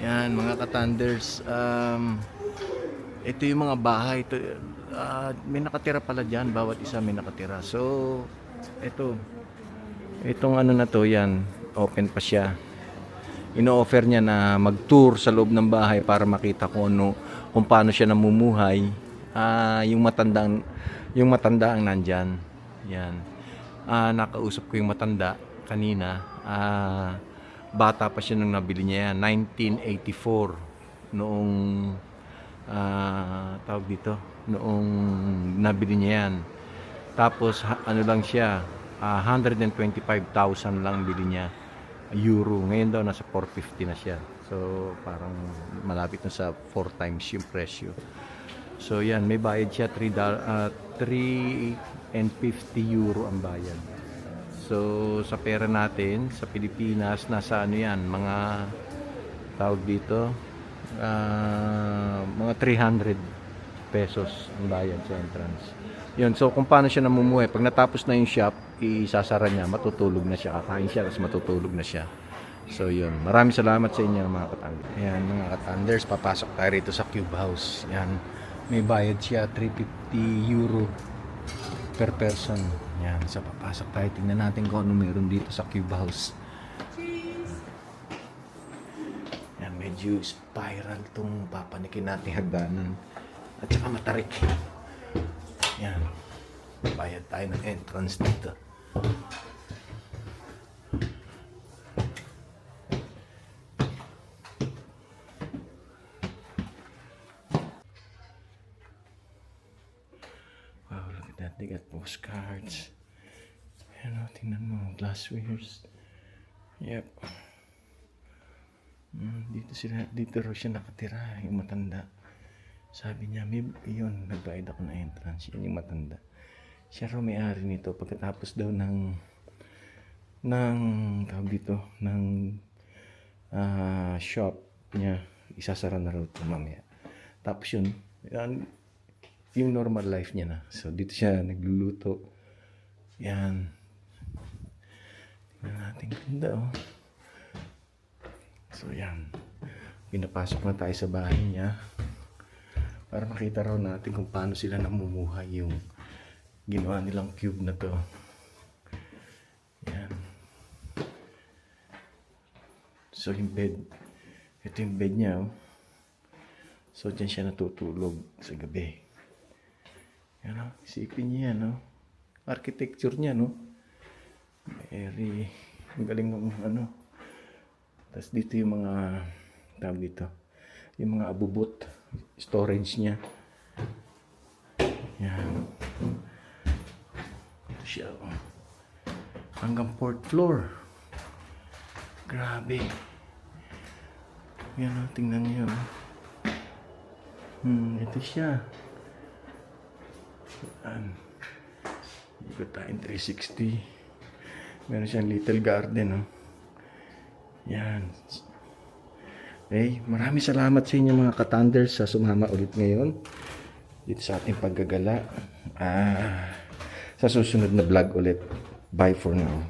Yan, mga ka-Thunders. Ito yung mga bahay. Ito, may nakatira pala dyan. Bawat isa may nakatira. So, itong ano na to, yan. Open pa siya. Ino-offer niya na mag-tour sa loob ng bahay para makita kung paano siya namumuhay. Yung matanda ang nandyan. Yan. Nakausap ko yung matanda kanina. Bata pa siya nung nabili niya yan. 1984 noong tawag dito, noong nabili niya yan. Tapos ano lang siya, 125,000 lang bili niya, euro. Ngayon daw nasa 450 na siya. So parang malapit na sa 4 times yung presyo. So yan, may bayad siya, 3.50 euro ang bayad. So sa pera natin sa Pilipinas, nasa ano yan, mga tawag dito, mga 300 pesos ang bayad sa entrance. Yun, so kung paano siya namumuhay, pag natapos na yung shop, isasara niya, matutulog na siya, kakain siya, tapos matutulog na siya. So yun, maraming salamat sa inyo mga ka-Thunders. Yan mga ka-Thunders, papasok tayo rito sa Cube House. Yan, may bayad siya, 350 euro per person. Yan, so papasok tayo, tingnan natin kung ano meron dito sa Cube House. Yan, medyo spiral tong papanikin natin hagdanan at saka matarik. Yan, bayad tayo ng entrance dito. Wow, look at that, they got postcards. Ano, tingnan mo, glasswares. Yep. Dito raw siya nakatira, yung matanda. Sabi niya, yun, nagbayad ako ng entrance. Yan yung matanda. Siya raw may-ari nito. Pagkatapos daw ng tawag dito, ng shop niya, isasara na raw ito mamaya. Tapos yun, yung normal life niya na. So dito siya nagluluto. Yan. Tingnan natin, ganda oh. So yan, pinapasok na tayo sa bahay niya para makita raw natin kung paano sila namumuhay, yung ginawa nilang cube na to. Yan. So yung bed, ito yung bed niya oh. So dyan siya natutulog sa gabi. Yan oh, isipin niya yan oh. Architecture niya no, very magaling ng ano. Tapos dito yung mga tawag dito, yung mga abubot, storage niya. Yan. Ito siya oh. Hanggang 4th floor. Grabe. Yan oh, tingnan niyo oh. Ito siya. Yan. Ikot tayong 360. Meron siyang little garden oh. Yan. Okay, maraming salamat sa inyo mga ka-Thunders sa sumama ulit ngayon dito sa ating paggagala. Sa susunod na vlog ulit. Bye for now.